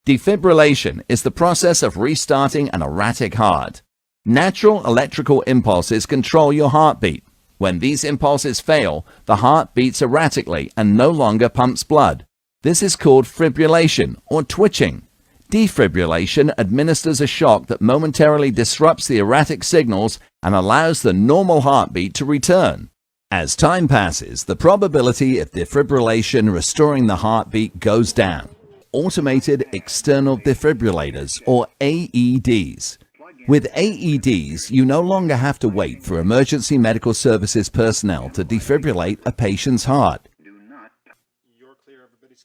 Defibrillation is the process of restarting an erratic heart. Natural electrical impulses control your heartbeat. When these impulses fail, the heart beats erratically and no longer pumps blood. This is called fibrillation or twitching. Defibrillation administers a shock that momentarily disrupts the erratic signals and allows the normal heartbeat to return. As time passes, the probability of defibrillation restoring the heartbeat goes down. Automated external defibrillators or AEDs. With AEDs, you no longer have to wait for emergency medical services personnel to defibrillate a patient's heart.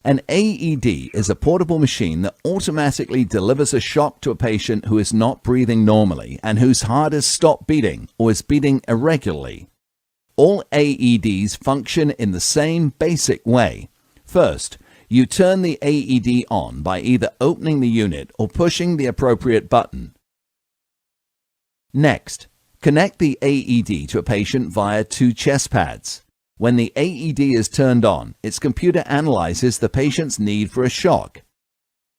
An AED is a portable machine that automatically delivers a shock to a patient who is not breathing normally and whose heart has stopped beating or is beating irregularly. All AEDs function in the same basic way. First, you turn the AED on by either opening the unit or pushing the appropriate button. Next, connect the AED to a patient via 2 chest pads. When the AED is turned on, its computer analyzes the patient's need for a shock.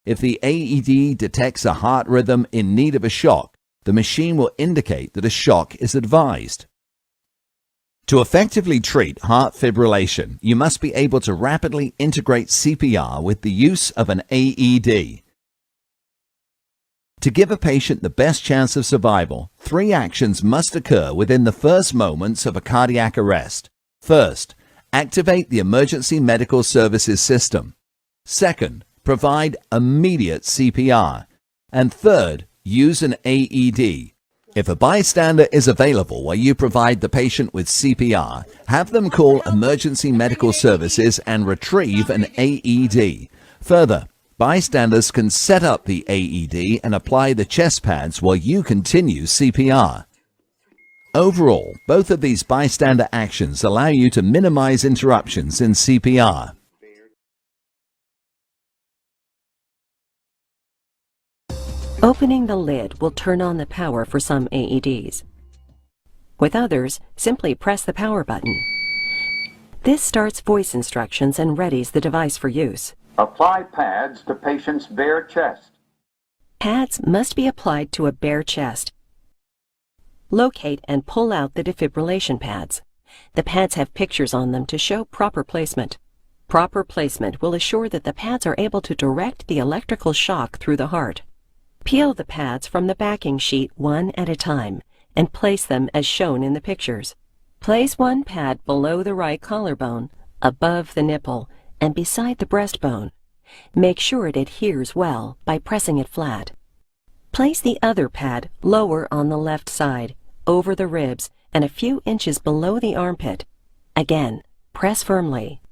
If the AED detects a heart rhythm in need of a shock, the machine will indicate that a shock is advised. To effectively treat heart fibrillation, you must be able to rapidly integrate CPR with the use of an AED. To give a patient the best chance of survival, 3 actions must occur within the first moments of a cardiac arrest. First, activate the emergency medical services system. Second, provide immediate CPR. And third, use an AED. If a bystander is available while you provide the patient with CPR, have them call emergency medical services and retrieve an AED. Further, bystanders can set up the AED and apply the chest pads while you continue CPR. Overall, both of these bystander actions allow you to minimize interruptions in CPR. Opening the lid will turn on the power for some AEDs. With others, simply press the power button. This starts voice instructions and readies the device for use. Apply pads to patient's bare chest. Pads must be applied to a bare chest. Locate and pull out the defibrillation pads. The pads have pictures on them to show proper placement. Proper placement will assure that the pads are able to direct the electrical shock through the heart. Peel the pads from the backing sheet one at a time and place them as shown in the pictures. Place one pad below the right collarbone, above the nipple, and beside the breastbone. Make sure it adheres well by pressing it flat. Place the other pad lower on the left side, over the ribs, and a few inches below the armpit. Again, press firmly.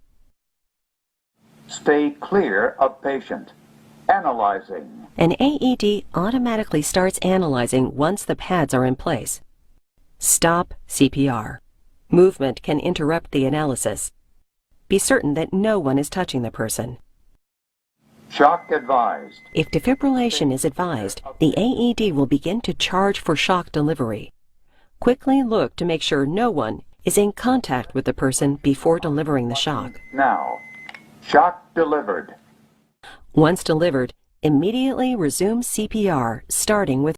Stay clear of patient. Analyzing. An AED automatically starts analyzing once the pads are in place. Stop CPR. Movement can interrupt the analysis. Be certain that no one is touching the person. Shock advised. If defibrillation is advised, the AED will begin to charge for shock delivery. Quickly look to make sure no one is in contact with the person before delivering the shock. Now, shock delivered. Once delivered, immediately resume CPR, starting with